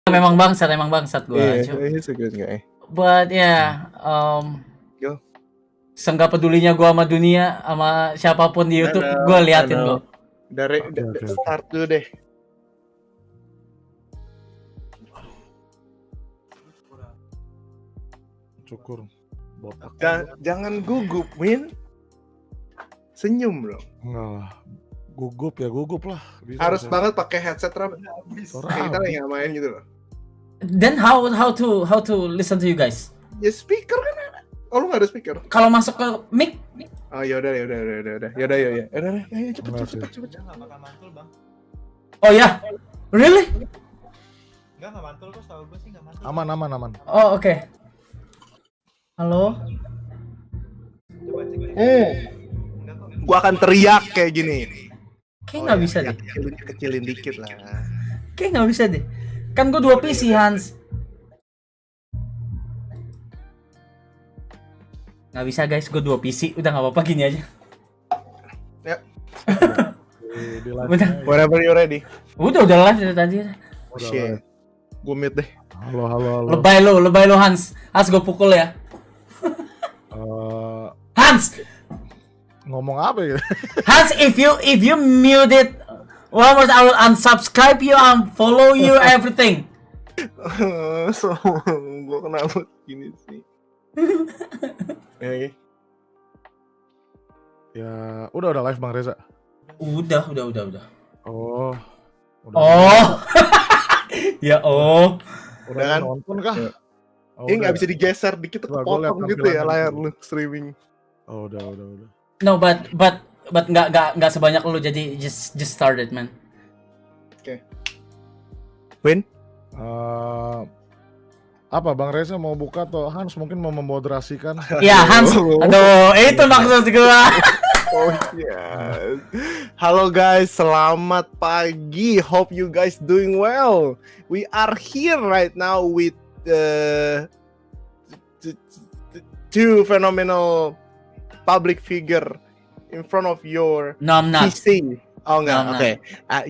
Emang bangsat gua. He's a good guy. But yeah, Yo. seenggak pedulinya gua sama dunia, sama siapapun di YouTube, gua liatin kok. Dari start dulu deh. Cukur botak. Jangan gugup, Win. Senyum dong. Enggak lah. Gugup lah. Bisa, harus banget pakai headset Ram. Kita lagi main gitu loh. Then how to listen to you guys? Ya speaker kan ada. Oh, lu nggak ada speaker? Kalau masuk ke mic? Oh yaudah. Yaudah, cepet. Nggak bakal mantul bang. Oh ya, really? Nggak mantul kok, setahu gue sih nggak mantul. Aman. Oh oke. Halo. Coba cek. Enggak kok. Gua akan teriak kayak gini. Kayak nggak bisa deh. Kecilin dikit lah. Kayak nggak bisa deh. Kan gue 2 PC Hans. Nggak bisa guys, gue 2 PC. Udah nggak apa-apa gini aja. Ya. Udah. Whenever you ready. Udah live dari tadi. Oh shit. Gue mute deh. Halo. Lebay lo Hans. Hans gue pukul ya. Hans. Ngomong apa ya? Hans, if you mute it, one more I will unsubscribe you, unfollow you, everything. So, gue kenapa gini sih? Ya, udah live Bang Reza. Udah. Oh. Ya Udah kan? Nonton kah? Nggak bisa digeser dikit kepotong gitu ya layar lu streaming. Oh, udah. No, but nggak sebanyak lu, jadi just started man. Oke. Win? Apa Bang Reza mau buka atau Hans mungkin mau memoderasikan? Ya Hans, aduh itu maksud gua. Oh yes. Halo guys, selamat pagi. Hope you guys doing well. We are here right now with two phenomenal public figure in front of your No, I'm not. PC. Oh enggak, No, oke.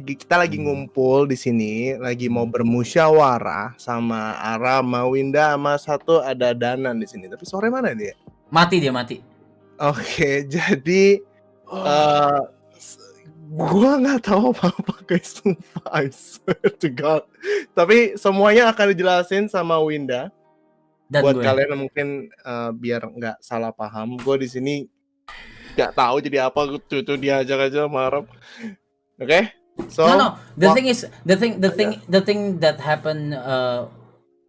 Kita lagi ngumpul di sini, lagi mau bermusyawarah sama Ara, Mawinda, sama satu ada Danan di sini. Tapi sore mana dia? Mati dia. Oke, jadi gua nggak tahu apa-apa guys, sumpah, I swear to God. Tapi semuanya akan dijelasin sama Winda. Dan buat gue. Kalian mungkin biar nggak salah paham, gue di sini nggak tahu jadi apa, tuh diajak aja marah. Oke? So No. The thing that happened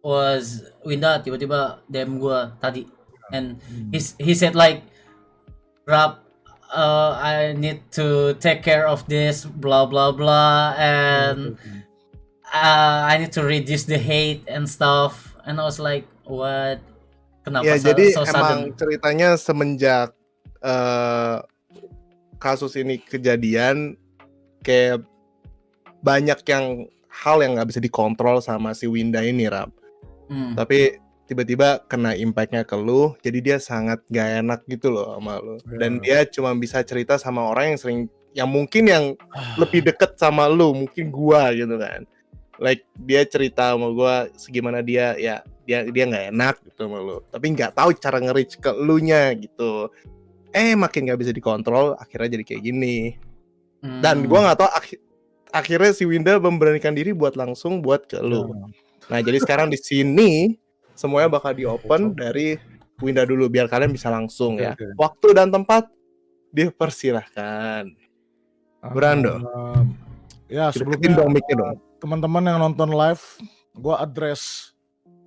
was Winda tiba-tiba DM gue tadi, and he said like, Rap, I need to take care of this, blah blah blah, and I need to reduce the hate and stuff. And I was like, what? Kenapa ya, jadi so emang sudden? ceritanya semenjak kasus ini kejadian, kayak banyak hal yang nggak bisa dikontrol sama si Winda ini, Rap. Tapi tiba-tiba kena impact-nya ke lu, jadi dia sangat gak enak gitu loh sama lu. Dan dia cuma bisa cerita sama orang yang mungkin lebih deket sama lu, mungkin gua gitu kan. Like dia cerita sama gua segimana dia nggak enak gitu sama lu, tapi nggak tahu cara nge-reach ke elunya gitu. Makin nggak bisa dikontrol, akhirnya jadi kayak gini. Dan gua nggak tahu akhirnya si Winda memberanikan diri buat langsung buat ke lu. Nah jadi sekarang di sini semuanya bakal di-open dari Winda dulu biar kalian bisa langsung ya. Waktu dan tempat dipersilahkan. Brando. Ya, sebelumnya dong mic-nya dong. Teman-teman yang nonton live, gue address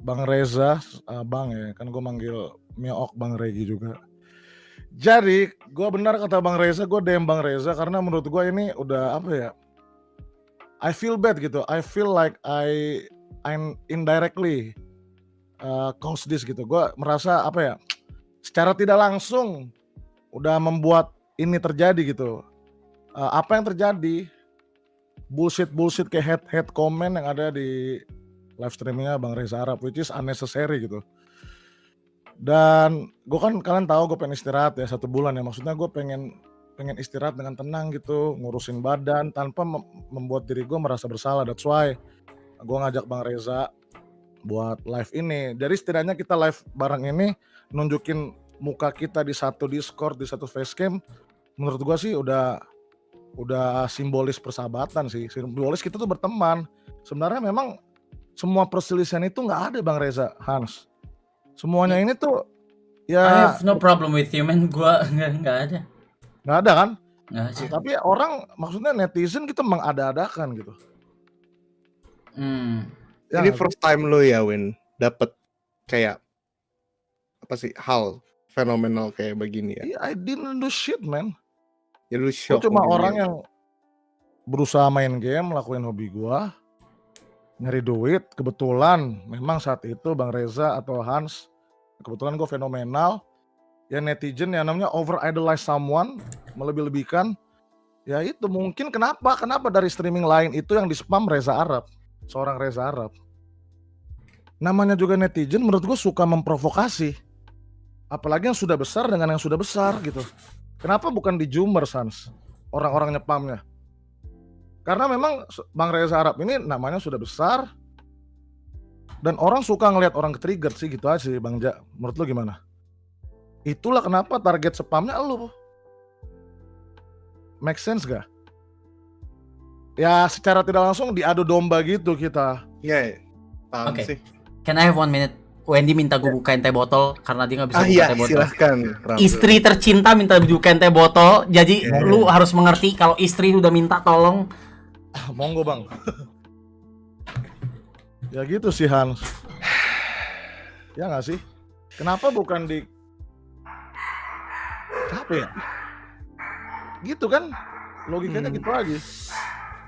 Bang Reza, Bang ya, kan gue manggil Miok Bang Regi juga. Jadi, gue benar kata Bang Reza, gue DM Bang Reza karena menurut gue ini udah apa ya? I feel bad gitu. I feel like I'm indirectly cause this gitu. Gue merasa apa ya? Secara tidak langsung udah membuat ini terjadi gitu. Apa yang terjadi? Bullshit kayak head comment yang ada di live streamingnya Bang Reza Arab, which is unnecessary gitu. Dan gue kan kalian tahu gue pengen istirahat ya 1 bulan ya, maksudnya gue pengen istirahat dengan tenang gitu, ngurusin badan tanpa membuat diri gue merasa bersalah. That's why gue ngajak Bang Reza buat live ini. Jadi setidaknya kita live bareng ini nunjukin muka kita di satu Discord, di satu facecam. Menurut gue sih udah simbolis persahabatan sih. Simbolis kita tuh berteman. Sebenarnya memang semua perselisihan itu nggak ada Bang Reza, Hans. Semuanya ini tuh I ya have no problem with you, man. Gua nggak ada. nggak ada kan? Nggak ada. Tapi orang maksudnya netizen kita mengada-adakan gitu. Ya, Ini first time lo ya Win dapet kayak apa sih hal fenomenal kayak begini ya? I didn't do shit man. Ya lu Gue shock cuma mungkin orang ya. yang berusaha main game, lakuin hobi gua, nyari duit. Kebetulan memang saat itu Bang Reza atau Hans, kebetulan gue fenomenal. Ya netizen yang namanya over idolize someone, melebih-lebihkan. Ya itu mungkin kenapa dari streaming lain itu yang di spam Reza Arab, seorang Reza Arab. Namanya juga netizen menurut gue suka memprovokasi. Apalagi yang sudah besar dengan yang sudah besar gitu. Kenapa bukan di Joomer Sans orang-orang nyepamnya? Karena memang Bang Reza Arab ini namanya sudah besar dan orang suka ngelihat orang ke-trigger sih gitu aja sih Bang Ja. Menurut lu gimana? Itulah kenapa target spamnya lu. Make sense gak? Ya secara tidak langsung diadu domba gitu kita. Iya, paham Oke. sih. Can I have 1 minute? Wendy minta gue bukain teh botol karena dia nggak bisa buka Iya, teh botol. silahkan. Ram. Istri tercinta minta bukain teh botol, jadi Yeah. lu harus mengerti kalau istri udah minta tolong. Monggo Bang. Ya gitu sih Hans. Ya nggak sih? Kenapa bukan di apa ya? Gitu kan? Logikanya gitu aja.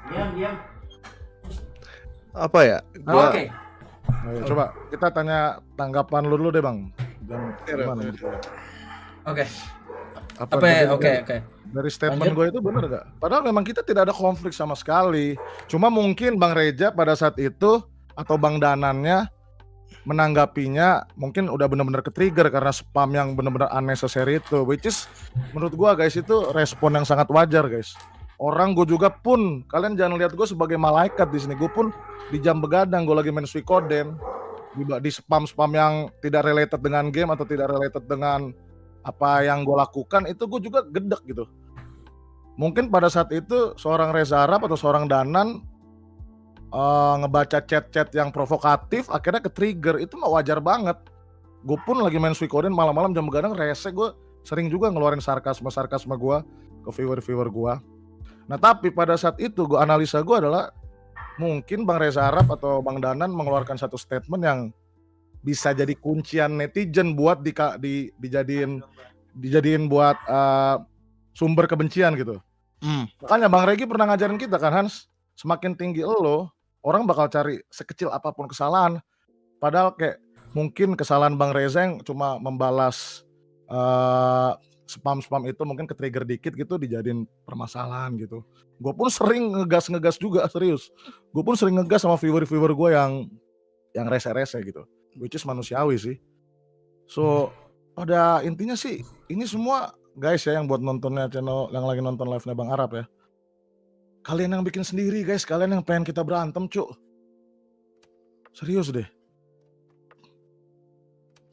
Diam. Apa ya? Gua Oke. Ayo, coba kita tanya tanggapan lu dulu deh Bang. Dan Iya, gimana iya. gitu? Oke. Apa Apa? jadi Oke. dari statement Lanjut. gue itu bener gak? Padahal memang kita tidak ada konflik sama sekali. Cuma mungkin Bang Reja pada saat itu atau Bang Danannya menanggapinya mungkin udah bener-bener ke-trigger karena spam yang bener-bener unnecessary itu. Which is menurut gue guys itu respon yang sangat wajar guys. Orang gue juga pun, kalian jangan lihat gue sebagai malaikat di sini. Gue pun di jam begadang gue lagi main Suikoden, di spam-spam yang tidak related dengan game atau tidak related dengan apa yang gue lakukan itu gue juga gedek gitu. Mungkin pada saat itu seorang Reza Arab atau seorang Danan ngebaca chat-chat yang provokatif akhirnya ke-trigger, itu mah wajar banget. Gue pun lagi main Suikoden malam-malam jam begadang rese, gue sering juga ngeluarin sarkasme gue ke viewer-viewer gue. Nah tapi pada saat itu gue analisa gue adalah mungkin Bang Reza Arab atau Bang Danan mengeluarkan satu statement yang bisa jadi kuncian netizen buat dijadiin buat sumber kebencian gitu. Makanya Bang Regi pernah ngajarin kita kan Hans, semakin tinggi lo, orang bakal cari sekecil apapun kesalahan. Padahal kayak mungkin kesalahan Bang Reza yang cuma membalas spam-spam itu mungkin ke-trigger dikit gitu dijadiin permasalahan gitu. Gue pun sering ngegas juga serius. Gue pun sering ngegas sama viewer-viewer gue yang rese-rese gitu. Which is manusiawi sih. So pada intinya sih ini semua guys ya yang buat nontonnya channel yang lagi nonton live-nya Bang Arab ya. Kalian yang bikin sendiri guys, kalian yang pengen kita berantem cuk. Serius deh.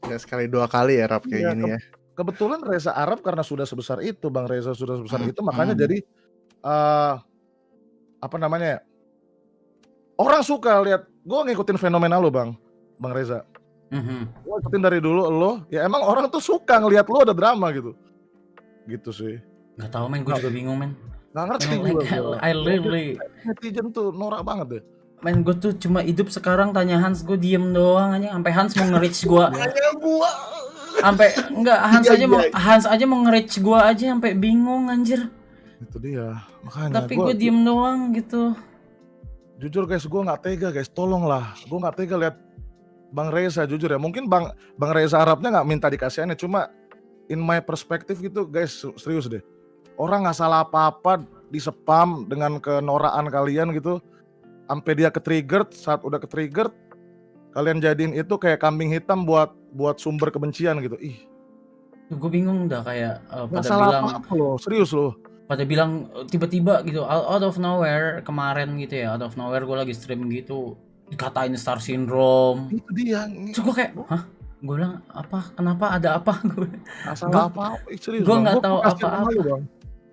Nggak sekali dua kali ya rap kayak Iya, gini ya. Kebetulan Reza Arab karena sudah sebesar itu, Bang Reza sudah sebesar itu makanya jadi apa namanya ya? Orang suka lihat, gue ngikutin fenomena lo Bang Reza. Gue ikutin dari dulu lo, ya emang orang tuh suka ngelihat lo ada drama gitu. Gitu sih. Gak tau men, gue juga bingung men. Gak ngerti Like, gue. I literally, Netizen tuh norak banget deh. men gue tuh cuma hidup sekarang tanya Hans, gue diem doang aja, sampai Hans mau nge-reach gue. Sampai enggak Hans aja mau nge-reach gue aja sampai bingung anjir. Itu dia. Makanya Tapi gue diem doang gitu. Jujur guys, gue nggak tega guys, tolonglah. Gue nggak tega lihat Bang Reza jujur ya. Mungkin Bang Reza Arabnya nggak minta dikasihannya, cuma in my perspective gitu guys, serius deh. Orang nggak salah apa-apa di spam dengan kenoraan kalian gitu, sampai dia ke-trigger. Saat udah ke-trigger, kalian jadiin itu kayak kambing hitam buat sumber kebencian gitu. Ih, Gue bingung dah kayak nggak pada salah bilang apa-apa loh, serius loh. pada bilang tiba-tiba gitu out of nowhere kemarin gitu ya, out of nowhere gue lagi stream gitu dikatain star syndrome. Itu dia. Terus gue kayak, hah? Gue bilang apa? Kenapa ada apa? Gue Masalah apa? Serius gue Bang. nggak Gua tahu kasihan sama apa-apa. lu, Bang.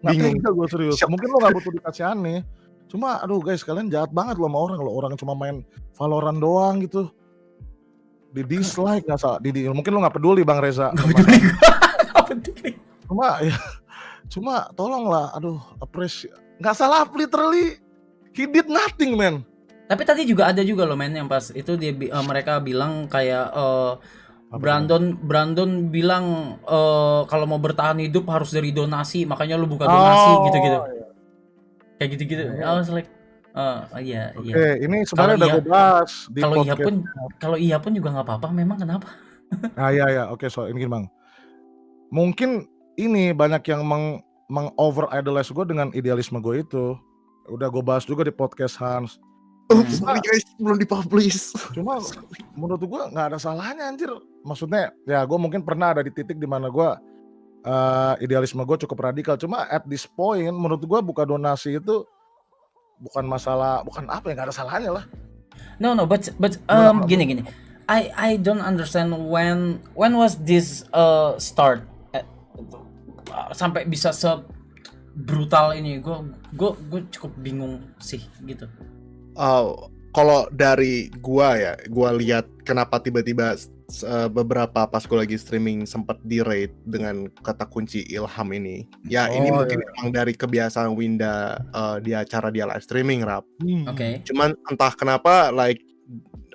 Nggak Bingung. tega gue serius. Shock. Mungkin lo nggak butuh dikasihani. Cuma aduh guys, kalian jahat banget loh sama orang. Kalau orang cuma main Valorant doang gitu. Di dislike nggak salah. Mungkin lo nggak peduli Bang Reza. Gak peduli gue. Gak peduli. Cuma tolonglah. Aduh, appreciate. Nggak salah literally. He did nothing, man. Tapi tadi juga ada juga loh men yang pas itu mereka bilang kayak Brandon bilang kalau mau bertahan hidup harus dari donasi, makanya lu buka donasi gitu-gitu. Kayak gitu-gitu. I was like iya. Oke, ini sebenarnya Kalau udah gue bahas di Kalau iya pun juga nggak apa-apa, memang kenapa? Iya. Oke, so ini gini Bang. Mungkin ini banyak yang over idolize gue dengan idealisme gue itu. Udah gue bahas juga di podcast Hans. Sorry guys, belum dipublish. Cuma menurut gue nggak ada salahnya anjir. Maksudnya ya gue mungkin pernah ada di titik dimana gue idealisme gue cukup radikal. Cuma at this point menurut gue buka donasi itu bukan masalah, bukan apa ya, nggak ada salahnya lah. No, but gini. I don't understand when was this start sampai bisa brutal ini. Gue cukup bingung sih gitu. Kalau dari gua lihat kenapa tiba-tiba beberapa pas gue lagi streaming sempat di-rate dengan kata kunci ilham ini. Ya ini mungkin emang dari kebiasaan Winda di acara dia live streaming rap. Oke. Cuman entah kenapa like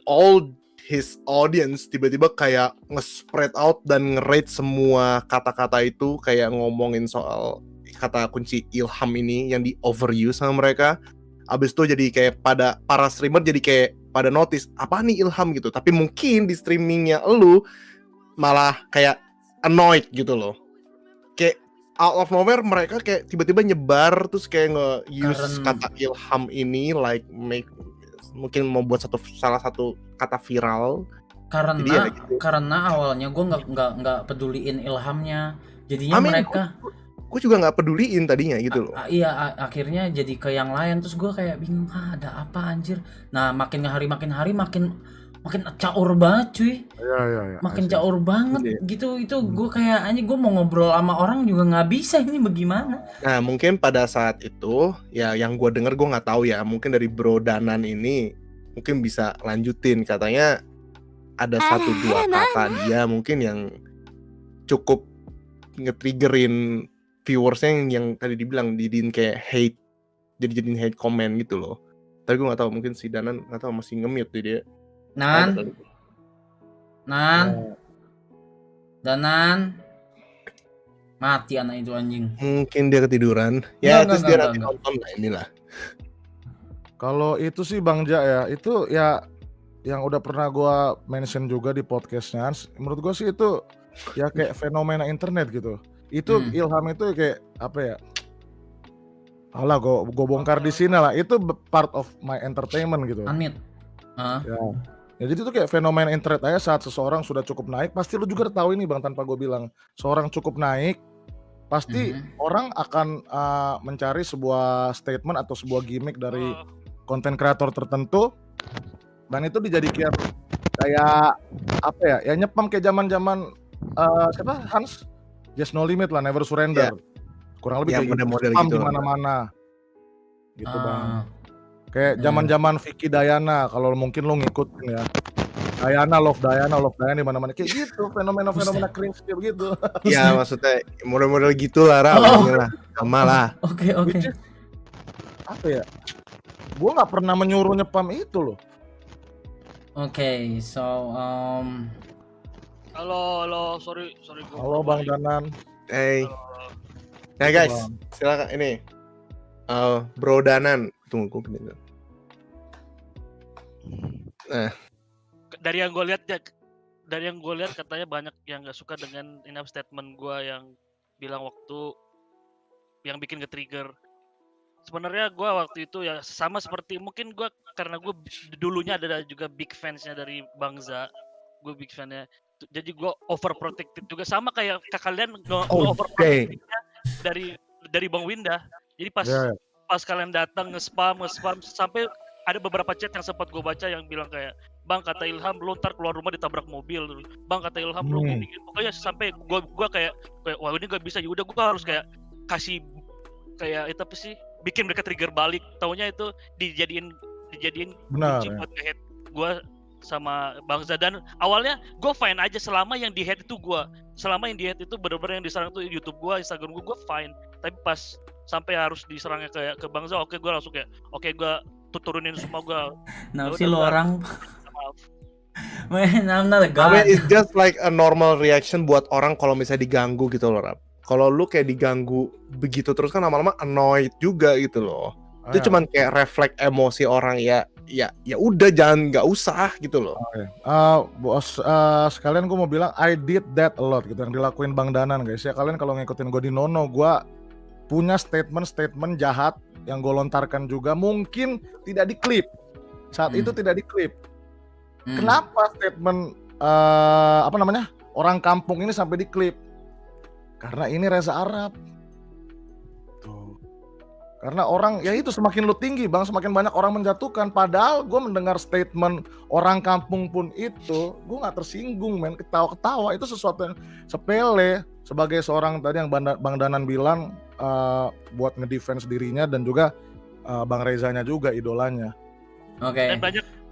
all his audience tiba-tiba kayak nge-spread out dan nge-rate semua kata-kata itu, kayak ngomongin soal kata kunci ilham ini yang di overuse sama mereka. Abis itu jadi kayak pada para streamer jadi kayak pada notice apa nih ilham gitu. Tapi mungkin di streamingnya lu malah kayak annoyed gitu loh. Kayak out of nowhere mereka kayak tiba-tiba nyebar terus kayak nge-use kata ilham ini like mungkin mau buat salah satu kata viral. Karena awalnya gue nggak peduliin ilhamnya. Jadinya mereka gue juga nggak peduliin tadinya gitu loh. Iya, akhirnya jadi ke yang lain, terus gue kayak bingung, ada apa anjir. Nah makin hari makin caur banget cuy. Iya. Makin caur banget gitu. Itu gue kayak anjir, gue mau ngobrol sama orang juga nggak bisa, ini bagaimana. Nah mungkin pada saat itu ya yang gue denger, gue nggak tahu ya, mungkin dari Bro Danan ini mungkin bisa lanjutin, katanya ada 1-2 kata dia mungkin yang cukup nge-triggerin viewersnya yang tadi dibilang jadiin kayak hate, jadiin hate comment gitu loh. Tapi gue nggak tahu, mungkin si Danan nggak tahu masih nge-mute dia. Danan mati anak itu anjing. Mungkin dia ketiduran. Ya terus dia nanti nonton lah inilah. Kalau itu sih Bang Ja ya, itu ya yang udah pernah gue mention juga di podcastnya. Menurut gue sih itu ya kayak fenomena internet gitu. Itu ilham itu kayak apa ya? Alah, gue bongkar di sini lah. Itu part of my entertainment gitu. Unmute. Ya jadi itu kayak fenomena internet aja. Saat seseorang sudah cukup naik, pasti lu juga tahu ini Bang, tanpa gue bilang. Seorang cukup naik, pasti orang akan mencari sebuah statement atau sebuah gimmick dari konten kreator tertentu, dan itu dijadikan kayak apa ya? Ya nyepam kayak zaman-zaman siapa? Hans? Just No Limit lah, Never Surrender. Kurang lebih kayak model gitu. Di mana-mana. Gitu Bang. Kayak zaman-zaman Vicky Dayana, kalau mungkin lo ngikutin ya. Love Diana di mana-mana kayak gitu, fenomena cringe kayak begitu. Iya, maksudnya model-model gitulah lah, sama lah. Oke. Apa ya? Gua nggak pernah menyuruh nyepam itu loh. Oke, so Halo, sorry gua. Halo Bang Danan. Hey. Nah guys, silakan ini. Bro Danan, tunggu gue bener. Nah, dari yang gue lihat katanya banyak yang nggak suka dengan statement gue yang bilang waktu yang bikin ke-trigger. Sebenarnya gue waktu itu ya sama seperti mungkin gue, karena gue dulunya ada juga big fansnya dari Bangza, gue big fannya. Jadi gue overprotective juga, sama kayak kalian overprotective-nya dari Bang Winda. Jadi pas kalian datang nge-spam sampai ada beberapa chat yang sempat gue baca yang bilang kayak, bang kata Ilham lu ntar keluar rumah ditabrak mobil, bang kata Ilham lu gini, pokoknya sampai gue kayak wah ini gak bisa, yaudah gue harus kayak kasih kayak itu apa sih, bikin mereka trigger balik, taunya itu dijadiin Benar, kunci ya. buat nge-head gue sama Bangsa. Dan awalnya gue fine aja selama yang di head itu bener-bener yang diserang tuh YouTube gue, Instagram gue fine. Tapi pas sampai harus diserangnya kayak ke Bangsa, oke gue langsung kayak oke gue turunin semua gue. Nah, Ya sih udah, lo gua orang. maaf. Man, I'm not a I mean, god. it's just like a normal reaction buat orang kalau misalnya diganggu gitu loh, Rap. Kalau lu kayak diganggu begitu terus kan lama-lama annoyed juga gitu loh. Itu Ya. cuman kayak refleks emosi orang ya udah jangan nggak usah gitu loh. Bos, sekalian gue mau bilang I did that a lot gitu yang dilakuin Bang Danan guys ya. Kalian kalau ngikutin gue di Nono, gue punya statement jahat yang gue lontarkan juga, mungkin tidak diklip saat itu, tidak diklip. Kenapa statement orang kampung ini sampai diklip? Karena ini Reza Arab. Tuh. Karena orang ya itu semakin lu tinggi bang, semakin banyak orang menjatuhkan. Padahal gue mendengar statement orang kampung pun itu, gue nggak tersinggung men, ketawa-ketawa itu sesuatu yang sepele. Sebagai seorang tadi yang Bang Danan bilang buat ngedefense dirinya dan juga Bang Rezanya juga idolanya. Oke.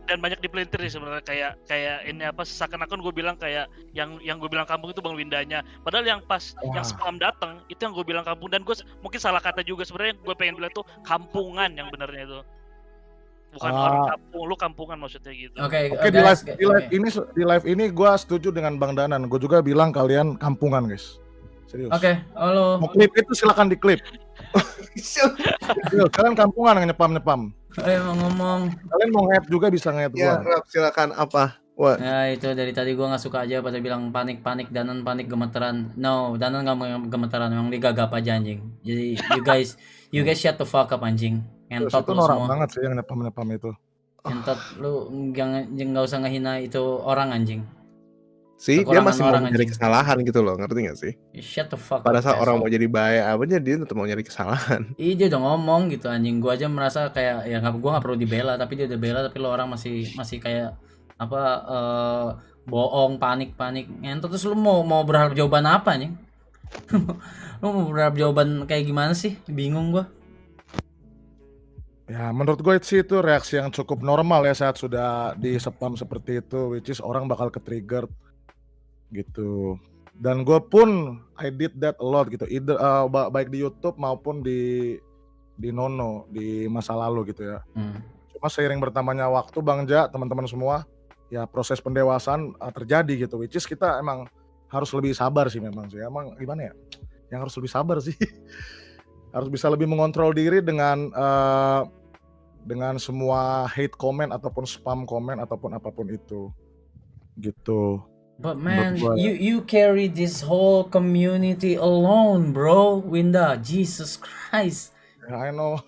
Dan banyak dipelintir sih sebenarnya, kayak ini apa, seakan-akan gue bilang kayak yang gue bilang kampung itu Bang Windanya, padahal yang pas yang spam datang itu yang gue bilang kampung, dan gue mungkin salah kata juga sebenarnya, gue pengen bilang tuh kampungan yang benernya itu, bukan orang kampung, lu kampungan maksudnya gitu. Oke, di live ini gue setuju dengan Bang Danan, gue juga bilang kalian kampungan guys, serius. Oke, halo. Mau klip itu silakan diklip. Kalian kampungan nyepam. Mau ngomong. Kalian mau nge-head juga bisa nge-head Ya, gua. Rap, silakan apa? What? Ya itu dari tadi gue nggak suka aja pada bilang panik Danan panik gemeteran. No, Danan nggak mau gemeteran, memang dia gagap aja anjing. Jadi you guys shut the fuck up anjing. Entot Itu lu norak semua. banget sih yang nyepam itu. Entot lu, jangan nggak usah ngehina itu orang anjing. Sih, dia Kekurangan masih mau orang, nyari anjing. kesalahan gitu loh, ngerti gak sih? Shut the fuck Pada up. saat orang asshole. mau jadi baik apa aja dia tetap mau nyari kesalahan. Iya dia udah ngomong gitu anjing, gua aja merasa kayak ya gue nggak perlu dibela, tapi dia udah bela, tapi lo orang masih kayak apa bohong, panik ngentot. Terus lu mau berharap jawaban apa anjing? Lu mau berharap jawaban kayak gimana sih? Bingung gua. Ya menurut gue sih itu reaksi yang cukup normal ya saat sudah di spam seperti itu, which is orang bakal ke-trigger gitu. Dan gue pun I did that a lot gitu, either baik di YouTube maupun di Nono di masa lalu gitu ya. Cuma seiring bertambahnya waktu Bang Ja, teman-teman semua, ya proses pendewasaan terjadi gitu, which is kita emang harus lebih sabar sih memang sih. Emang gimana ya? Yang harus lebih sabar sih. Harus bisa lebih mengontrol diri dengan semua hate comment ataupun spam comment ataupun apapun itu gitu. But man, you carry this whole community alone, bro. Winda, Jesus Christ. I know.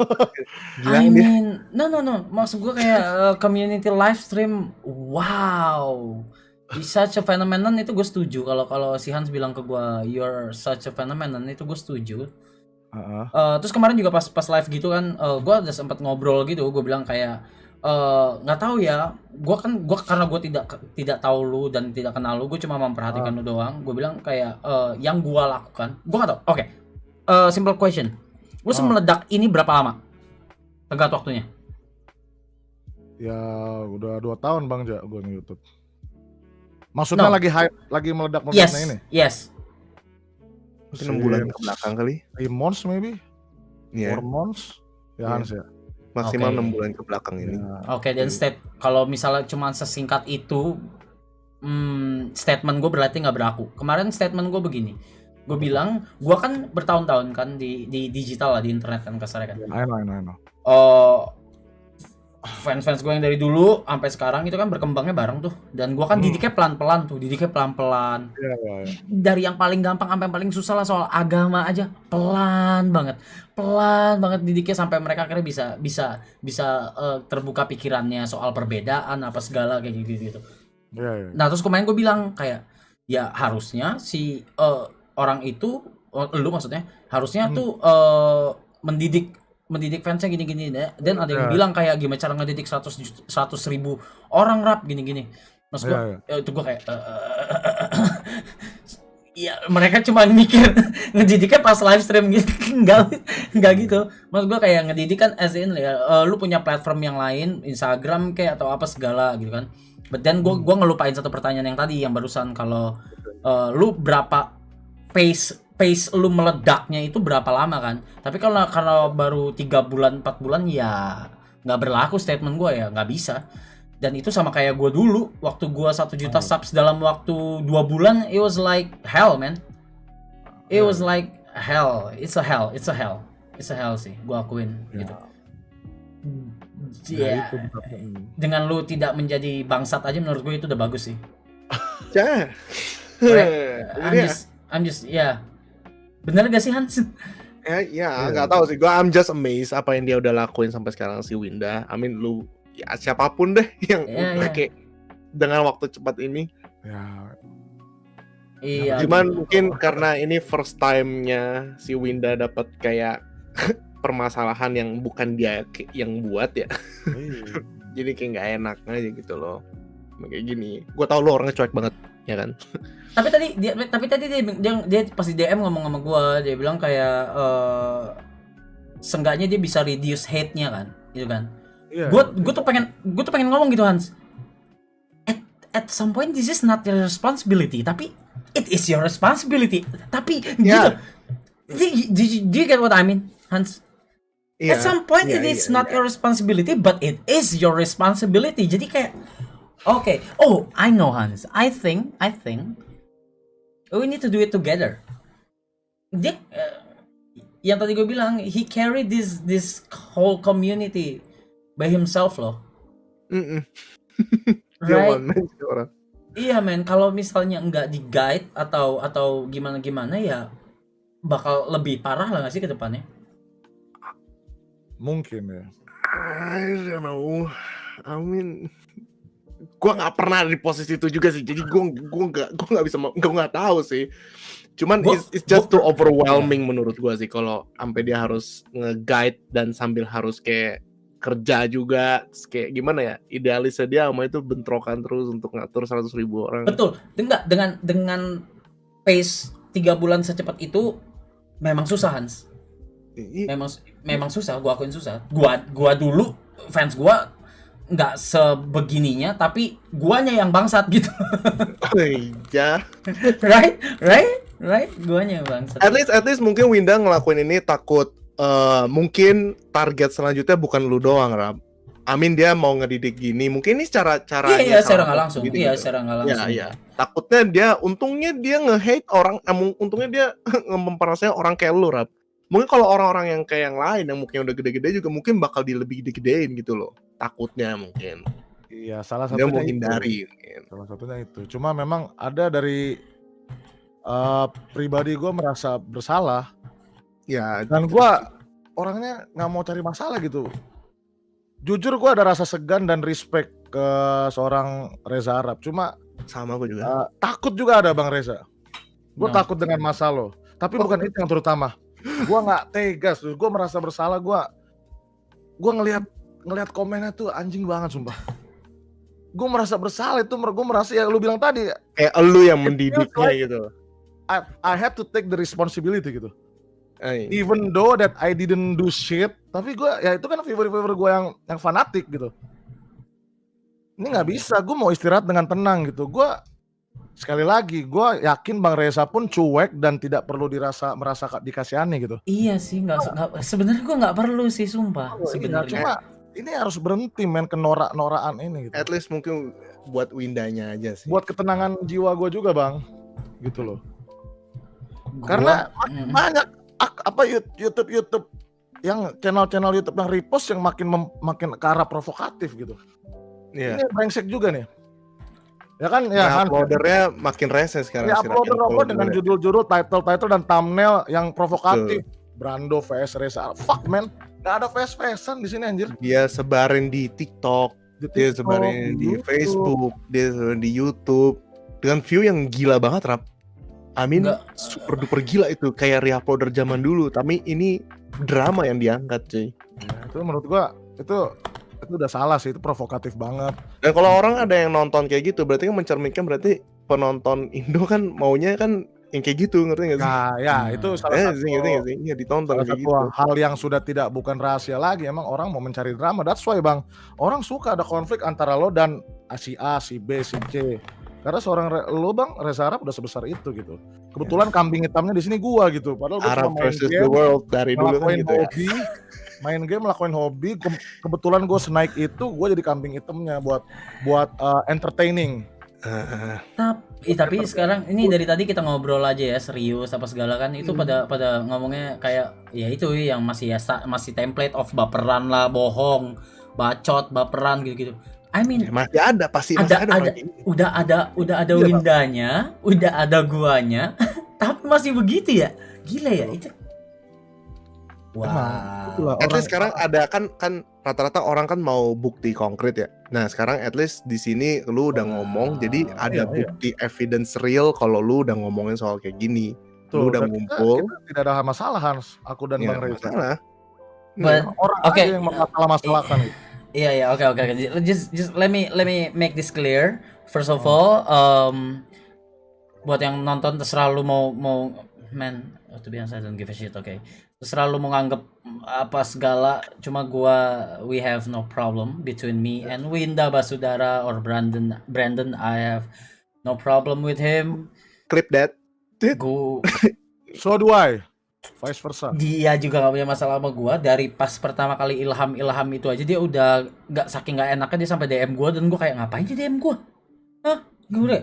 I mean, no. Maksud gue kayak community live stream, wow. It's such a phenomenon, itu gue setuju. Kalau si Hans bilang ke gue, you're such a phenomenon, itu gue setuju. Terus kemarin juga pas live gitu kan, gue udah sempat ngobrol gitu. Gue bilang kayak nggak tahu ya, gue karena gue tidak tahu lu dan tidak kenal lu, gue cuma memperhatikan lu doang. Gue bilang kayak yang gue lakukan, gue nggak tahu. Oke, simple question, lu meledak ini berapa lama tenggat waktunya? Ya udah 2 tahun Bang Ja gue di YouTube. Maksudnya lagi meledak ini? Yes. Mungkin 6 bulan ke belakang kali. 3 months maybe? 4 months? Ya Hans ya. Maksimal 6 bulan ke belakang ini. Oke, dan kalau misalnya cuma sesingkat itu, statement gue berarti nggak berlaku. Kemarin statement gue begini, gue bilang gue kan bertahun-tahun kan di digital lah, di internet kan kasarnya kan. I know. Fans gue yang dari dulu sampai sekarang itu kan berkembangnya bareng tuh, dan gue kan didiknya pelan-pelan. Yeah. Dari yang paling gampang sampai yang paling susah lah, soal agama aja pelan banget didiknya sampai mereka akhirnya bisa terbuka pikirannya soal perbedaan apa segala kayak gitu. Yeah. Nah terus kemarin gue bilang kayak ya harusnya si orang itu, lu maksudnya harusnya tuh mendidik mendidik fansnya gini-gini, dan ada yang Iya. bilang kayak gimana cara ngedidik 100.000 orang rap gini-gini. Mas gua itu gua kayak ya mereka cuma mikir ngedidiknya pas live stream gitu. enggak gitu. Mas gua kayak ngedidik kan as in ya, lu punya platform yang lain, Instagram kayak atau apa segala gitu kan. But then gua ngelupain satu pertanyaan yang tadi yang barusan, kalau lu berapa pace lu meledaknya itu berapa lama kan. Tapi kalau baru 3 bulan 4 bulan ya nggak berlaku statement gue, ya nggak bisa. Dan itu sama kayak gue dulu waktu gue 1 juta subs dalam waktu 2 bulan, it was like hell man. It was like hell. It's a hell sih, gue akuin gitu. Ya, Ya, itu. dengan lu tidak menjadi bangsat aja menurut gue itu udah bagus sih. Ya. I'm just ya. Bener gak sih Hans? Ya, nggak tahu sih. I'm just amazed apa yang dia udah lakuin sampai sekarang si Winda. I mean, lu ya siapapun deh yang kayak dengan waktu cepat ini. Ya. Iya. Cuman mungkin karena ini first time-nya si Winda dapat kayak permasalahan yang bukan dia yang buat ya. Jadi kayak nggak enak aja gitu loh. Kayak gini. Gue tau lo orangnya cuek banget, ya kan? Tapi tadi dia pas di DM ngomong sama gua, dia bilang kayak seenggaknya dia bisa reduce hate-nya kan, gitu kan. Iya. Gue tuh pengen ngomong gitu Hans. At some point this is not your responsibility, tapi it is your responsibility. Tapi gitu. Do you get what I mean, Hans? At some point it is not your responsibility, but it is your responsibility. Jadi kayak okay. Oh, I know Hans. I think we need to do it together. Dia yang tadi gue bilang, he carried this whole community by himself loh. Right? Iya men, kalau misalnya nggak di guide atau gimana ya bakal lebih parah lah nggak sih ke depannya? Mungkin ya. I don't know. I mean, gue nggak pernah ada di posisi itu juga sih. Jadi gue nggak bisa, gue nggak tahu sih. Cuman it's just too overwhelming menurut gue sih kalau sampai dia harus nge-guide dan sambil harus kayak kerja juga, kayak gimana ya, idealisnya dia sama itu bentrokan terus untuk ngatur 100.000 orang. Betul. Dengan pace 3 bulan secepat itu memang susah Hans. Memang susah, gua akuin susah. Gua dulu fans gua nggak sebegininya, tapi guanya yang bangsat gitu. Iya. right, guanya yang bangsat. At least mungkin Winda ngelakuin ini takut mungkin target selanjutnya bukan lu doang, Rab. Amin dia mau ngedidik gini, mungkin ini cara Iya, secara nggak langsung. Iya, secara nggak langsung. Iya. Takutnya untungnya dia nge-hate orang, untungnya dia memperasaan orang kayak lu, Rab. Mungkin kalau orang-orang yang kayak yang lain yang mungkin udah gede-gede juga mungkin bakal lebih gede-gedein gitu loh. Takutnya mungkin. Iya, salah Dia satunya mau itu. hindari mungkin. Salah satunya itu. Cuma memang ada dari pribadi gue merasa bersalah. Ya, Dan gue orangnya nggak mau cari masalah gitu. Jujur gue ada rasa segan dan respect ke seorang Reza Arab. Cuma sama gue juga. takut juga ada Bang Reza. Gue takut dengan masa lo. Tapi bukan itu yang terutama. Gue nggak tegas. Gue merasa bersalah. Gue ngelihat komennya tuh anjing banget sumpah. Gue merasa bersalah itu. Gue merasa ya lu bilang tadi. Kayak lu yang mendidiknya gitu. I have to take the responsibility gitu. Even though that I didn't do shit, tapi gue ya itu kan favor gue yang fanatik gitu. Ini nggak bisa, gue mau istirahat dengan tenang gitu. Gue sekali lagi, gue yakin Bang Reza pun cuek dan tidak perlu merasa dikasihani gitu. Iya sih, nggak sebenarnya gue nggak perlu sih sumpah. Sebenarnya. Cuma ini harus berhenti men kenorak-norakan ini gitu. At least mungkin buat Windanya aja sih. Buat ketenangan jiwa gue juga Bang, gitu loh. Karena banyak YouTube yang channel YouTube yang repost yang makin ke arah provokatif gitu. Iya. Ini brengsek juga nih. Ya kan ya uploadernya makin rese sekarang. Ya uploader dengan judul-judul, title dan thumbnail yang provokatif. Brando vs Reza. Fuck man, nggak ada vs-vsan di sini anjir. Dia sebarin di TikTok, dia sebarin di Facebook, dia sebarin di YouTube dengan view yang gila banget, Rap. Amin super duper gila itu kayak reuploader zaman dulu, tapi ini drama yang diangkat cuy. Ya, itu menurut gua itu udah salah sih, itu provokatif banget. Dan kalau orang ada yang nonton kayak gitu, berarti kan mencerminkan berarti penonton Indo kan maunya kan yang kayak gitu, ngerti nggak sih? Nah, ya itu salah satu Sih, ngerti nggak sih? Iya ditonton salah kayak satu gitu. hal yang sudah tidak bukan rahasia lagi. Emang orang mau mencari drama. That's why bang, orang suka ada konflik antara lo dan si A, si B, si C. Karena lo bang Reza Arab udah sebesar itu gitu. Kebetulan kambing hitamnya di sini gua gitu. Padahal gua Arab cuma main versus game, the world dari dulu kan ngelakuin gitu ya. hobi, main game, ngelakuin hobi. Kebetulan gue senaik itu, gue jadi kambing hitamnya buat entertaining. Tapi sekarang ini dari tadi kita ngobrol aja ya, serius apa segala kan itu pada ngomongnya kayak ya itu yang masih masih template of baperan lah, bohong, bacot, baperan gitu-gitu. I mean Masih ada pasti masih ada. udah ada Iya, Windanya, udah ada guanya, tapi masih begitu ya. Gila ya itu. Wow. At least sekarang ada kan rata-rata orang kan mau bukti konkret ya. Nah sekarang at least di sini lu udah ngomong, jadi ada bukti evidence real kalau lu udah ngomongin soal kayak gini. Lu udah ngumpul. Kita tidak ada masalah Hans, aku dan Bang Reza. Masalah. Orang aja yang masalah-masalahkan itu. Iya, oke. Just let me make this clear. First of all, buat yang nonton terserah lu mau to be honest I don't give a shit, okay. Terserah lu mau nganggep apa segala, cuma we have no problem between me and Winda Basudara or Brandon. I have no problem with him. Clip that. So do I. Vice versa. Dia juga gak punya masalah sama gua. Dari pas pertama kali ilham itu aja dia udah saking gak enaknya dia sampai DM gua, dan gua kayak ngapain dia DM gua? Hah? Gue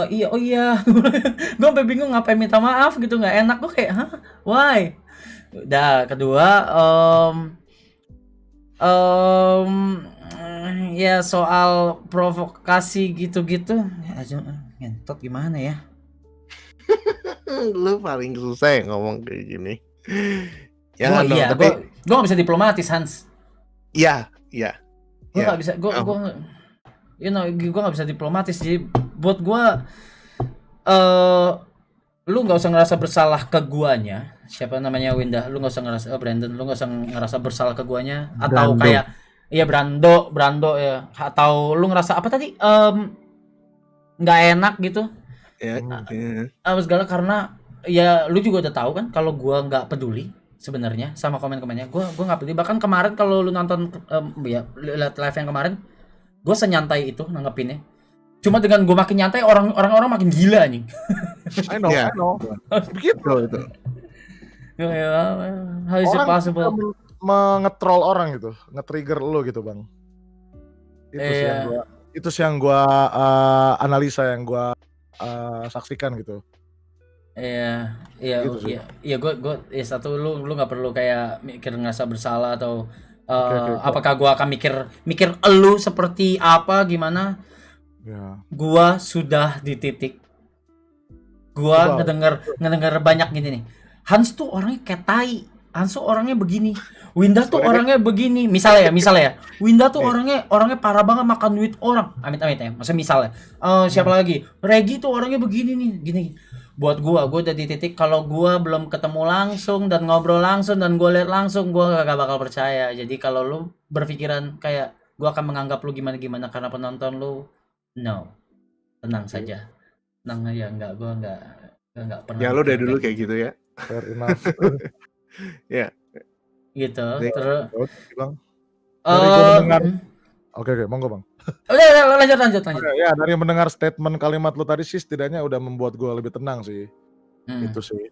iya. Gue sampai bingung ngapain minta maaf gitu, nggak enak. Gue kayak hah? Why? Udah, kedua ya soal provokasi gitu-gitu aja ngentot gimana ya? Lu paling susah ya ngomong kayak gini. Ya Gua, iya, tapi gue gak bisa diplomatis, Hans. Iya. Gue gak bisa, gue gak bisa diplomatis. Jadi buat gue, lu gak usah ngerasa bersalah ke guanya. Siapa namanya Winda? Lu gak usah ngerasa, Brandon, lu gak usah ngerasa bersalah ke guanya. Atau Brando. kayak, iya Brando ya. Atau lu ngerasa apa tadi? Nggak enak gitu. Ya. Segala karena ya lu juga udah tahu kan kalau gua nggak peduli sebenarnya sama komen-komennya. Gua nggak peduli. Bahkan kemarin kalau lu nonton ya lihat live yang kemarin, gua senyantai itu nanggepinnya. Cuma dengan gua makin nyantai, orang-orang makin gila nih. I know. Begitu itu. How is it possible? Mengetrol orang gitu, nge-trigger lu gitu, Bang. Itu sih yang gua analisa, yang gua saksikan gitu. Iya, Gitu sih. gue satu lu nggak perlu kayak mikir ngerasa bersalah atau Oke. apakah gue akan mikir elu seperti apa gimana. Ya. Gua sudah di titik gua ngedenger banyak gini nih. Hans tuh orangnya kayak tai. Hans tuh orangnya begini. Winda tuh orangnya begini. Misalnya ya. Winda tuh orangnya parah banget makan duit orang. Amit ya. Maksudnya misalnya. Siapa lagi? Regi tuh orangnya begini nih, gini. Buat gua udah di titik kalau gua belum ketemu langsung dan ngobrol langsung dan gua lihat langsung, gua gak bakal percaya. Jadi kalau lu berpikiran kayak gua akan menganggap lu gimana karena penonton lu, no. Tenang saja. Tenang aja, gua enggak pernah. Ya lu dari dulu kayak gitu ya. Fair enough. Ya. Gitu. Iya. Terus Bang. Dari gua mendengar. Oke, monggo, Bang. udah lanjut. Ya, dari mendengar statement kalimat lu tadi sih setidaknya udah membuat gua lebih tenang sih. Itu sih.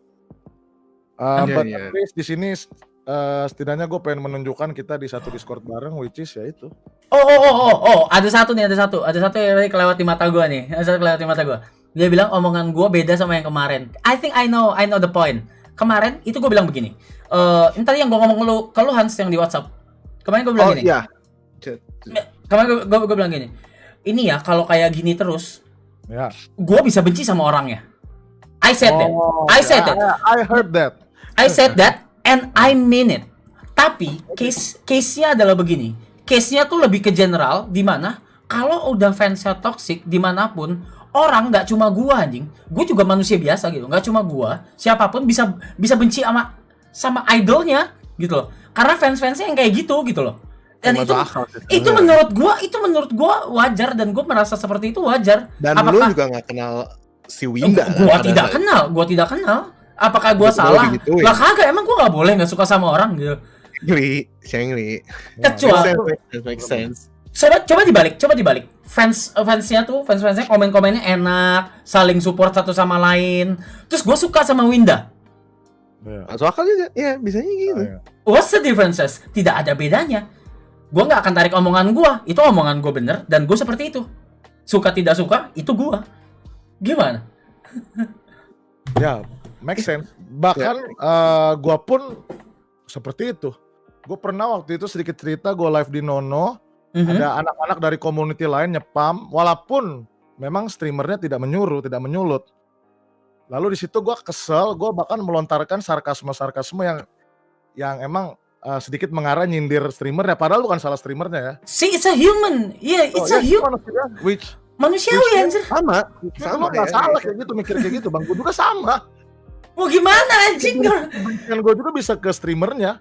But at least di sini setidaknya gue pengen menunjukkan kita di satu Discord bareng, which is ya itu. Oh, ada satu yang kelewat di mata gua nih. Dia bilang omongan gua beda sama yang kemarin. I think I know the point. Kemarin itu gua bilang begini. Ini tadi yang gua ngomong ke lu Hans yang di WhatsApp. Kemarin gua bilang gini. Iya. Kemarin gua bilang gini. Ini ya kalau kayak gini terus, Ya. gua bisa benci sama orangnya. I said that. I heard that. I said that and I mean it. Tapi case-nya adalah begini. Case-nya tuh lebih ke general, di mana kalau udah fansnya toxic dimanapun, orang nggak cuma gua anjing, gua juga manusia biasa gitu, nggak cuma gua, siapapun bisa benci sama idolnya, gitu loh. Karena fans-fansnya yang kayak gitu loh. Dan Ya, itu masuk akal sih itu sebenarnya. menurut gua wajar dan gua merasa seperti itu wajar. Dan lu Apakah juga nggak kenal si Winda kan gua pada tidak saat kenal, gua tidak kenal. Apakah gua Tiba-tiba salah? digituin. Lah kagak, emang gua nggak boleh nggak suka sama orang gitu. Shangri. Kecuali Make sense. coba dibalik. Fansnya komen-komennya enak, saling support satu sama lain. Terus gue suka sama Winda. Iya. Masuk akal juga. Ya, bisanya gitu. Iya. What's the differences? Tidak ada bedanya. Gue nggak akan tarik omongan gue. Itu omongan gue bener dan gue seperti itu. Suka tidak suka itu gue. Gimana? Ya, make sense. Bahkan gua pun seperti itu. Gue pernah waktu itu sedikit cerita, gue live di Nono, Mhm. ada anak-anak dari community lain nyepam, walaupun memang streamernya tidak menyuruh, tidak menyulut. Lalu di situ gue kesel, gue bahkan melontarkan sarkasme yang emang sedikit mengarah nyindir streamernya, padahal bukan salah streamernya ya. See, it's a human. Yeah, it's a human. Manusiawi anjir. Sama Sama nggak ya. salah kayak gitu, mikir kayak gitu, bang. Gue juga sama. Mau gimana anjing? Dan gue juga bisa ke streamernya.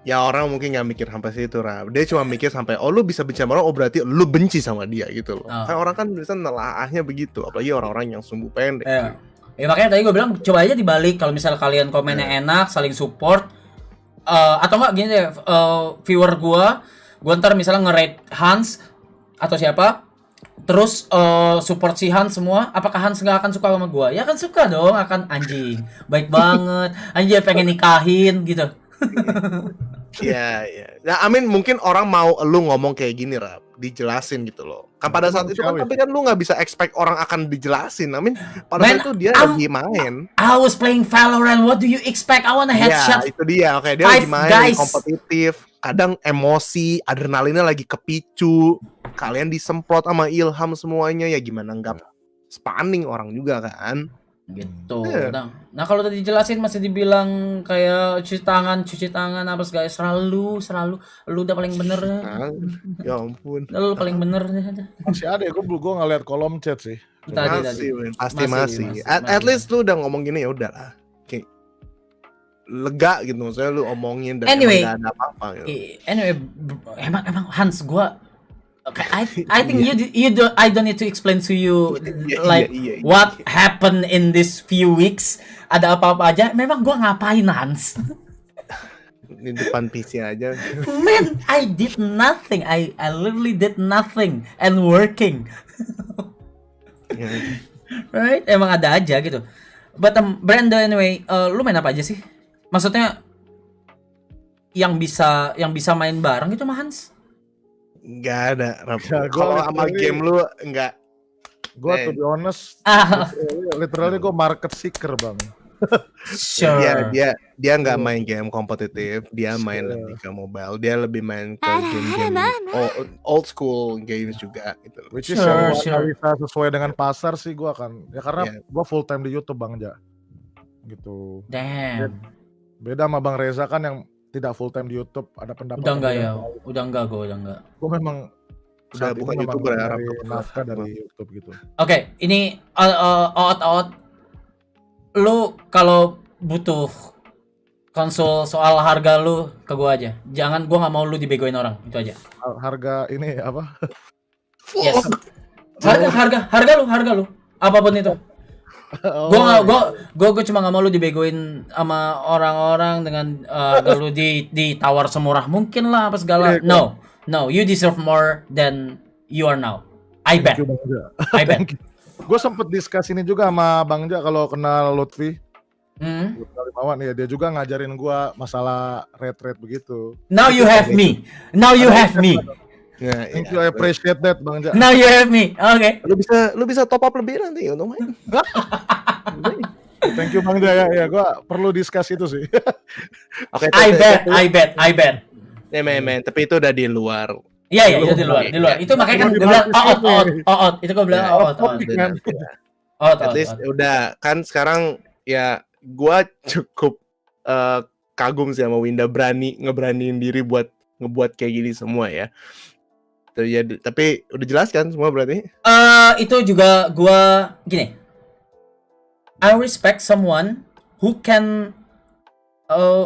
Ya orang mungkin nggak mikir sampai situ, Rap. Dia cuma mikir sampai, oh lu bisa benci sama orang, oh berarti lu benci sama dia gitu loh. Oh. Kan orang kan bisa nelaahnya begitu, apalagi orang-orang yang sumbu pendek. Ya. Ya makanya tadi gue bilang coba aja dibalik, kalau misal kalian komennya enak, saling support, atau enggak gini deh, viewer gue ntar misalnya nge-rate Hans atau siapa, terus support si Hans semua, apakah Hans nggak akan suka sama gue? Ya kan suka dong, akan anjing, baik banget, anjing pengen nikahin gitu. Iya, iya. Nah, Amin mungkin orang mau lu ngomong kayak gini, Rap, dijelasin gitu loh. Kan pada saat itu kan, tapi kan lu nggak bisa expect orang akan dijelasin. Amin pada saat itu dia lagi main. I was playing Valorant. What do you expect? I wanna headshot. Ya, itu dia. Oke, dia lagi main, lagi kompetitif. Kadang emosi, adrenalinnya lagi kepicu. Kalian disemprot sama Ilham semuanya. Ya gimana nggak spanning orang juga kan? Gitu. Nah kalau tadi dijelasin masih dibilang kayak cuci tangan apa segala, selalu lu udah paling bener. Ya ampun. Lu paling bener. Masih ada ya, gue ngeliat kolom chat sih. Masih. Masih. At least lu udah ngomong gini, ya udah lah. Kayak lega gitu, maksudnya lu omongin dan anyway, gak ada apa-apa gitu. Anyway, emang Hans, gua I think I don't need to explain to you like what happened in this few weeks. Ada apa-apa aja. Memang gua ngapain, Hans? Di depan PC aja. Man, I did nothing. I literally did nothing and working. Right? Emang ada aja gitu. But Brando anyway, lu main apa aja sih? Maksudnya yang bisa main bareng gitu mah Hans? Nggak ada. Ya, kalau sama game lu nggak. Gue to be honest, literally gue market seeker, bang. Sure. Dia nggak main game kompetitif, dia main lebih ke mobile, dia lebih main ke game old school games juga gitu. Which is yang bisa sesuai dengan pasar sih gue akan, ya karena gue full time di YouTube, bang, Ja. Gitu. Damn. Beda sama Bang Reza kan yang tidak full time di YouTube, ada pendapat. Udah enggak ya? Udah enggak. Gue memang udah bukan YouTuber ya, dari nafkah dari YouTube gitu. Oke, ini out. Lu kalau butuh konsul soal harga lu ke gua aja. Jangan, gua nggak mau lu dibegoin orang, itu aja. Harga ini apa? Yes. Harga lu. Apapun itu. Gue cuma nggak mau lu dibegoin sama orang-orang dengan lu ditawar semurah mungkin lah apa segala. No, you deserve more than you are now. I bet. Gue sempet discuss ini juga sama Bang Ja kalau kenal Lutfi. Kalimawan ya, dia juga ngajarin gue masalah rate begitu. Now you have me. Thank you, I appreciate that, Bang Ja. Now you have me. Oke. Lu bisa top up lebih nanti untuk main. Thank you, Bang Ja, ya gue perlu discuss itu sih. Okay, I bet. Ya men, tapi itu udah di luar. Iya, itu di luar. Itu makanya kan gue bilang out. Itu gue bilang out. At least udah kan sekarang ya gue cukup kagum sih sama Winda ngeberaniin diri buat ngebuat kayak gini semua ya. Tapi udah jelas kan semua berarti? Itu juga gua gini. I respect someone who can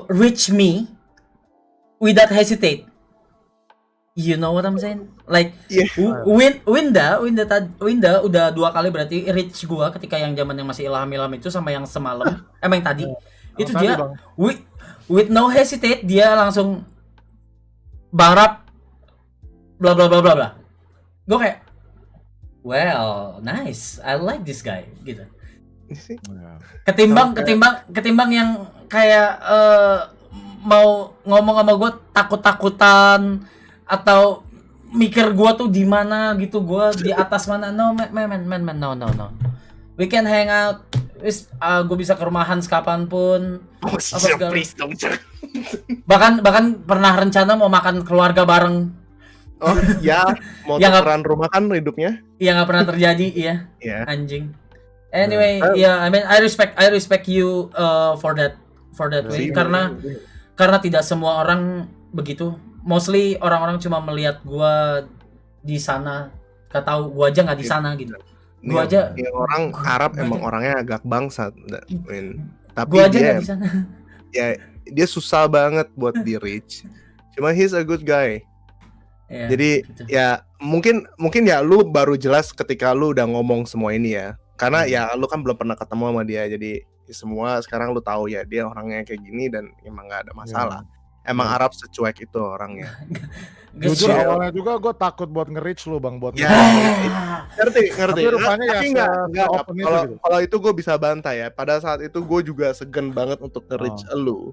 reach me without hesitate. You know what I'm saying? Like Iya. Winda udah 2 kali berarti reach gua ketika yang zaman yang masih ilham itu sama yang semalam, emang yang tadi. Itu tadi, dia Bang. with no hesitate dia langsung Bang Rap bla bla bla bla bla. Gue kayak well, nice. I like this guy gitu. Ketimbang yang kayak mau ngomong sama gue takut-takutan atau mikir gue tuh di mana gitu, gue di atas mana. No man, no. We can hang out. Gue bisa ke rumahan kapanpun. Oh, segala- please dong. Bahkan pernah rencana mau makan keluarga bareng. Oh ya, mau Ya, nggak- tukeran rumah kan hidupnya. Yang nggak pernah terjadi, iya. Ya. Anjing. Anyway, yeah, I mean I respect you for that way, karena tidak semua orang begitu. Mostly orang-orang cuma melihat gua di sana, gak tahu gua aja nggak di sana gitu. Gua aja Orang Arab gua emang aja- orangnya agak bangsat, tapi gua aja dia nggak di sana. ya dia susah banget buat di reach. Cuma he's a good guy. Iya, Jadi gitu. ya mungkin ya lu baru jelas ketika lu udah ngomong semua ini ya. Karena ya lu kan belum pernah ketemu sama dia, jadi semua sekarang lu tahu ya dia orangnya kayak gini dan emang gak ada masalah. Emang Arab secuek itu orangnya. Jujur Chill. awalnya juga gue takut buat nge-reach lu Bang, buat Ya, ngerti. Tapi rupanya ya Tapi enggak. se-open itu gitu. Kalau itu gue bisa bantai ya. Pada saat itu gue juga segan banget untuk nge-reach lu.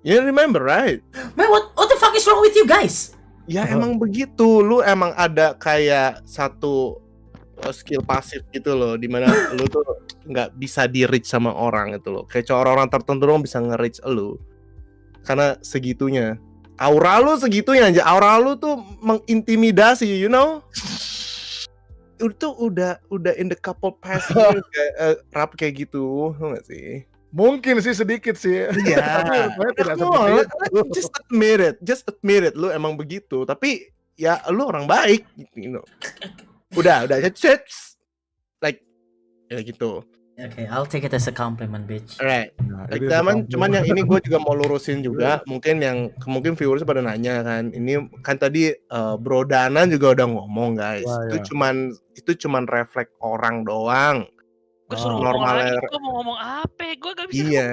You remember, right? Man, what the fuck is wrong with you guys? Ya emang begitu. Lu emang ada kayak satu skill pasif gitu loh, dimana lu tuh nggak bisa di-reach sama orang itu loh. Kayak orang-orang tertentu doang bisa nge-reach lu. Karena segitunya. Aura lu segitunya aja. Aura lu tuh mengintimidasi, you know? Itu udah in the couple past years kayak rap kayak gitu, tau gak sih? Mungkin sih sedikit sih. Iya. Tapi rupanya tidak No, seperti itu. just admit it, lu emang begitu. Tapi ya lu orang baik, you know. Udah, just like ya gitu. Okay, I'll take it as a compliment, bitch. Alright. Nah, Like, ini cuman yang ini gue juga mau lurusin juga, mungkin viewers pada nanya kan, ini kan tadi Bro Danan juga udah ngomong guys, Wah, ya. itu cuman refleks orang doang. Gue suruh Normalnya- ngomong lagi, gue mau ngomong apa? Gue gak bisa. Iya,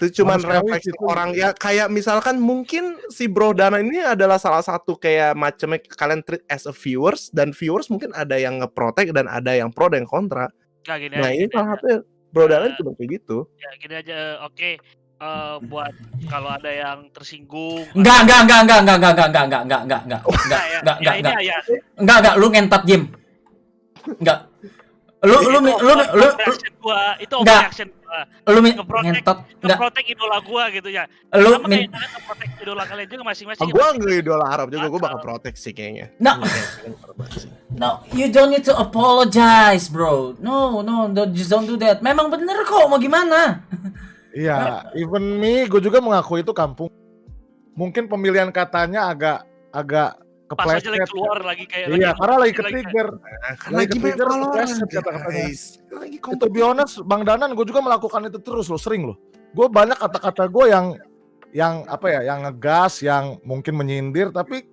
itu cuman Manusiawi refleks gitu. orang ya, kayak misalkan mungkin si Bro Danan ini adalah salah satu kayak macamnya kalian treat as a viewers, dan viewers mungkin ada yang nge-protect dan ada yang pro dan kontra. Gak gini Nah aja, ini gini salah aja. satu Bro Danan cuma kayak gitu. Ya, gini aja. Oke. Buat kalau ada yang tersinggung. Enggak. Ya, Enggak, lu ngentot Jim. Enggak. Lu reaction gua, itu Enggak. reaction gua. ngentot. Enggak. Nge-protect idola gua gitu ya. Lu Sama kayak kalian nge-protect idola kalian juga masing-masing. Gue nggak idola Arab juga, gue bakal protek sih kayaknya. No, you don't need to apologize, bro. No, just don't do that. Memang bener kok, mau gimana? Iya, even me, gue juga mengakui itu kampung. Mungkin pemilihan katanya agak Pas aja lagi kepleset. keluar lagi kayak Iya, karena lagi lagi- ke-trigger. Karena Lagi gimana ketrigger, kalau kepleset kata-katanya. guys? Lagi To be honest, Bang Danan, gue juga melakukan itu terus loh, sering loh. Gue banyak kata-kata gue yang apa ya, yang ngegas, yang mungkin menyindir, tapi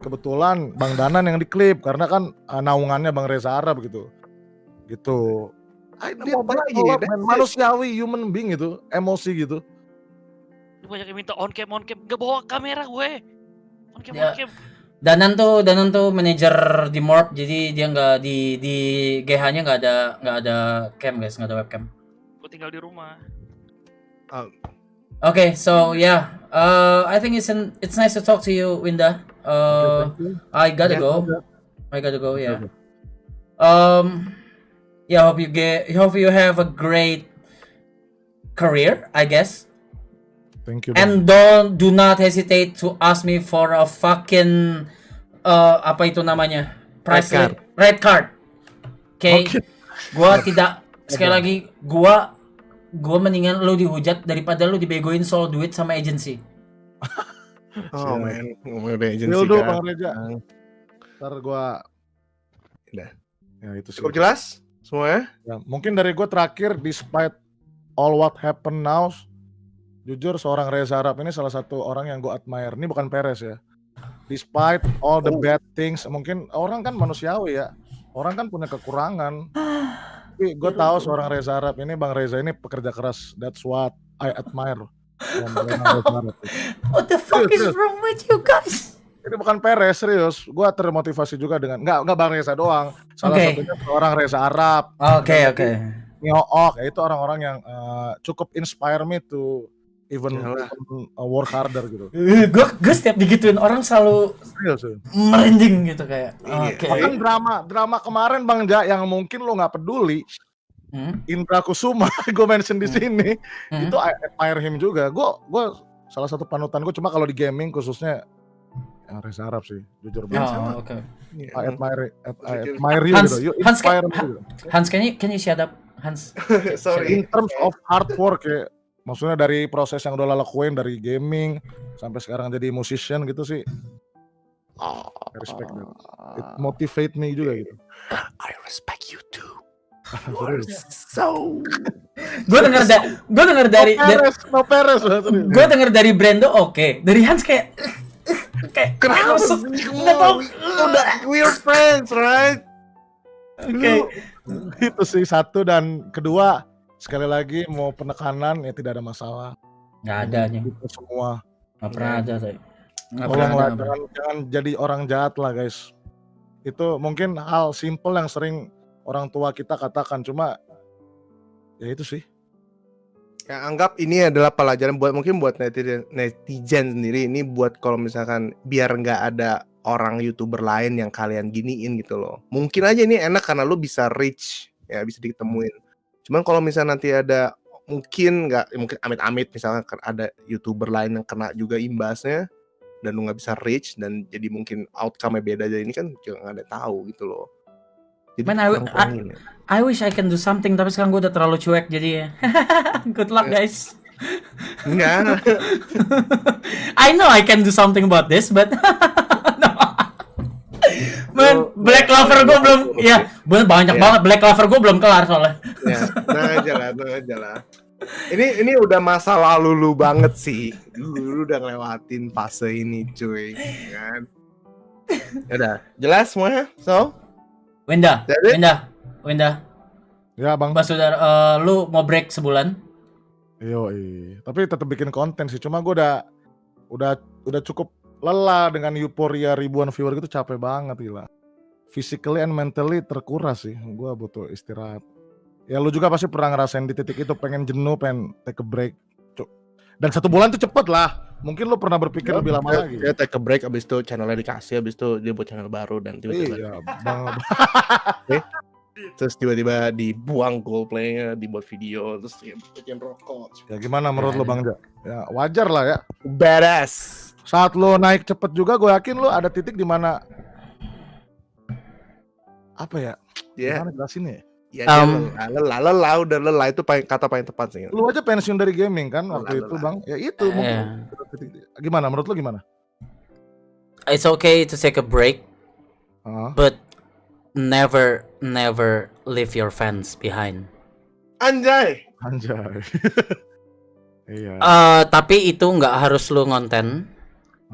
kebetulan Bang Danan yang diklip karena kan naungannya Bang Reza Arab gitu. Gitu. Dia mau apa lagi? banyak That's it. manusiawi, human being gitu, emosi gitu. banyak yang minta on cam, gak bawa kamera gue. On cam, Ya. on cam. Danan tuh manajer di Morp, jadi dia nggak di GH-nya nggak ada cam guys, nggak ada webcam. Gue tinggal di rumah. Okay, so yeah, I think it's nice to talk to you, Winda. I gotta go. Yeah. Yeah. Hope you have a great career, I guess. Thank you. Bang. And do not hesitate to ask me for a fucking apa itu namanya? Red card. Okay. Okay. Gua tidak sekali lagi gua mendingan lu dihujat daripada lu dibegoin soal duit sama agency. Oh man, ngomongin udah agency Dildo kan. Bang Reza. Ntar gua Udah. Ya itu sih. Cukup jelas semuanya? Ya, mungkin dari gue terakhir, despite all what happened now, Jujur seorang Reza Arab ini salah satu orang yang gue admire. Ini bukan Perez ya. Despite all the bad things, mungkin orang kan manusiawi ya. Orang kan punya kekurangan. Tapi gue tahu seorang Reza Arab ini, Bang Reza ini pekerja keras. That's what I admire. What the fuck is wrong with you guys? Ini bukan Perez, serius. Gue termotivasi juga dengan nggak Bang Reza doang. Salah Oke. satunya seorang Reza Arab. Oke. Nyook, itu orang-orang yang cukup inspire me to even Yalah. work harder gitu. Gue setiap digituin orang selalu Serius ya. merinding gitu kayak. Iya. Oke. Bahkan drama kemarin Bang Ja yang mungkin lo nggak peduli, Indra Kusuma gue mention di sini, itu I admire him juga. Gue salah satu panutan gue, cuma kalau di gaming khususnya yang Reza Arab sih, jujur banget. Oh, oke. I admire you Hans- gitu. You Hans, inspire me gitu. Hans, can you shut up, Hans? Sorry. In terms of hard work ya, maksudnya dari proses yang udah lo lakuin dari gaming sampai sekarang jadi musician gitu sih, I respect that. It motivate me juga gitu. I respect you too. Serius. So Gue denger dari No Perez lah, serius. gue denger dari Brando oke. Dari Hans kayak kenapa masuk, sih? nggak tahu. Udah, we're friends, right? Oke. Itu sih satu, dan kedua sekali lagi mau penekanan ya tidak ada masalah. Nggak ada nih. Kita semua Nggak pernah ada saya. Nggak pernah tolonglah ada. jangan jadi orang jahat lah guys. Itu mungkin hal simple yang sering orang tua kita katakan, cuma ya itu sih. Ya, anggap ini adalah pelajaran mungkin buat netizen sendiri, ini buat kalau misalkan biar nggak ada orang YouTuber lain yang kalian giniin gitu loh. Mungkin aja ini enak karena lu bisa reach, ya bisa ditemuin. Cuman kalau misalnya nanti ada mungkin amit-amit misalnya ada YouTuber lain yang kena juga imbasnya dan lu nggak bisa reach dan jadi mungkin outcome-nya beda, jadi ini kan juga nggak ada yang tahu gitu loh. Jadi Man, kurang-kurangin ya. I wish I can do something tapi sekarang gue udah terlalu cuek jadi good luck guys. Enggak. I know I can do something about this but no. Man, Black Clover gue belum ya bener banyak Ya. banget Black Clover gue belum kelar soalnya. Ya, tenang aja lah. Ini udah masa lalu lu banget sih. Lu udah ngelewatin fase ini, cuy. Kan? Udah, jelas semuanya? So, Winda, That's it? Winda, Ya Bang. Mbak Saudara, lu mau break sebulan? Yoi. Tapi tetap bikin konten sih. Cuma gue udah cukup lelah dengan euforia ribuan viewer gitu, capek banget gila. Physically and mentally terkuras sih. Gue butuh istirahat. Ya lu juga pasti pernah ngerasain di titik itu, pengen jenuh, pengen take a break. Dan 1 bulan tuh cepet lah. Mungkin lu pernah berpikir lebih lama lagi. Dia take a break, abis itu channelnya dikasih, abis itu dia buat channel baru dan tiba-tiba Iya, Bang. terus tiba-tiba dibuang goalplaynya, dibuat video, terus dia bikin rokok. Ya gimana menurut lu Bang Ja? Ya wajar lah ya. Badass. Saat lu naik cepet juga, gue yakin lu ada titik di mana apa ya? Ya, Gimana jelasinnya ya? ya dia lelah, udah lelah itu kata paling tepat sih. Lu aja pensiun dari gaming kan waktu itu Lelah. Bang. Ya itu mungkin. Gimana menurut lu gimana? It's okay to take a break, Ah, but never leave your fans behind. Anjay. anjay. Iya. Tapi itu nggak harus lu ngonten.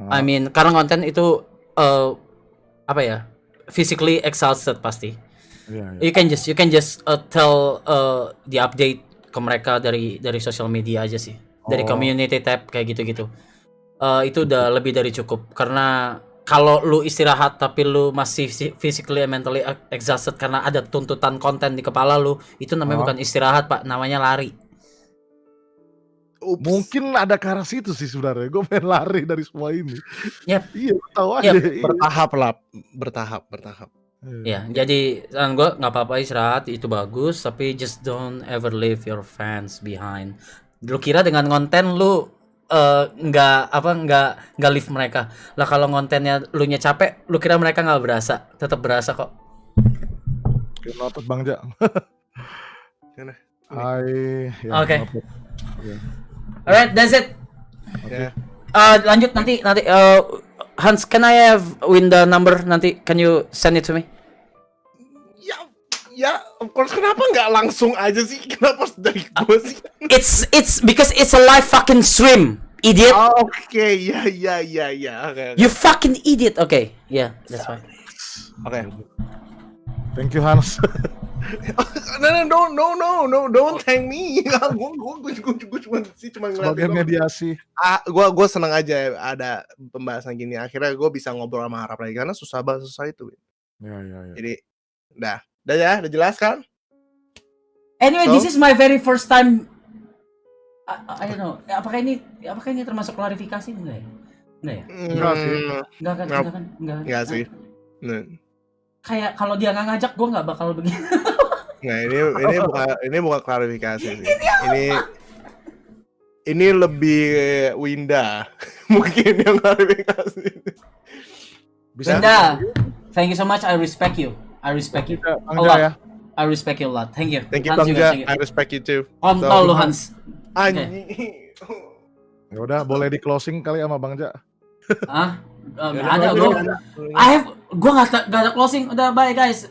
I mean, karena konten itu apa ya? Physically exhausted pasti. Iya, iya. You can just tell the update ke mereka dari social media aja sih. Dari Oh. community tab kayak gitu-gitu. Itu udah lebih dari cukup karena kalau lu istirahat tapi lu masih physically and mentally exhausted karena ada tuntutan konten di kepala lu, itu namanya bukan istirahat, Pak, namanya lari. Ups. Mungkin ada ke arah situ sih sebenarnya. Gue pengen lari dari semua ini. Yep. Iya, tahu aja. Yep. Iya. Bertahap. Ya, jadi gue nggak apa-apa istirahat itu bagus, tapi just don't ever leave your fans behind. Lu kira dengan konten lu nggak leave mereka lah, kalau kontennya lu nya capek, lu kira mereka nggak berasa? Tetap berasa kok. Oke, noted Bang Ja. Gimana? Oke. noted. Iya. Alright, that's it. Ya. Lanjut nanti Hans, can I have Winda number nanti? Can you send it to me? Ya, of course. Kenapa nggak langsung aja sih? Kenapa harus dari gue sih? It's because it's a live fucking stream, idiot. Oh, oke, ya. Oke. You fucking idiot. Okay, yeah, that's fine. Oke. Thank you Hans. No, don't thank me. Gue cuma Sebagai ngeliatin. mediasi. Gue seneng aja ada pembahasan gini. Akhirnya gue bisa ngobrol sama Harap lagi karena susah itu. Ya. Jadi, udah ya, udah jelas kan? Anyway, So? this is my very first time. I don't know. Apakah ini termasuk klarifikasi enggak ya? Enggak ya? Enggak sih. Enggak sih. Nah, Kayak kalau dia nggak ngajak, gue nggak bakal begini. Nah, ini bukan klarifikasi sih. Ini lebih Winda mungkin yang klarifikasi. Bisa. Winda, thank you so much. I respect you. I respect you a Bang lot. Ja ya. I respect you a lot. Thank you. Thank you Hans Bang juga, Ja, thank you. I respect you too. Kontol lu Hans. Anjing. Ya udah, boleh di closing kali sama Bang Ja. Hah? Nggak ada bro. Gue nggak ada closing. Udah bye guys.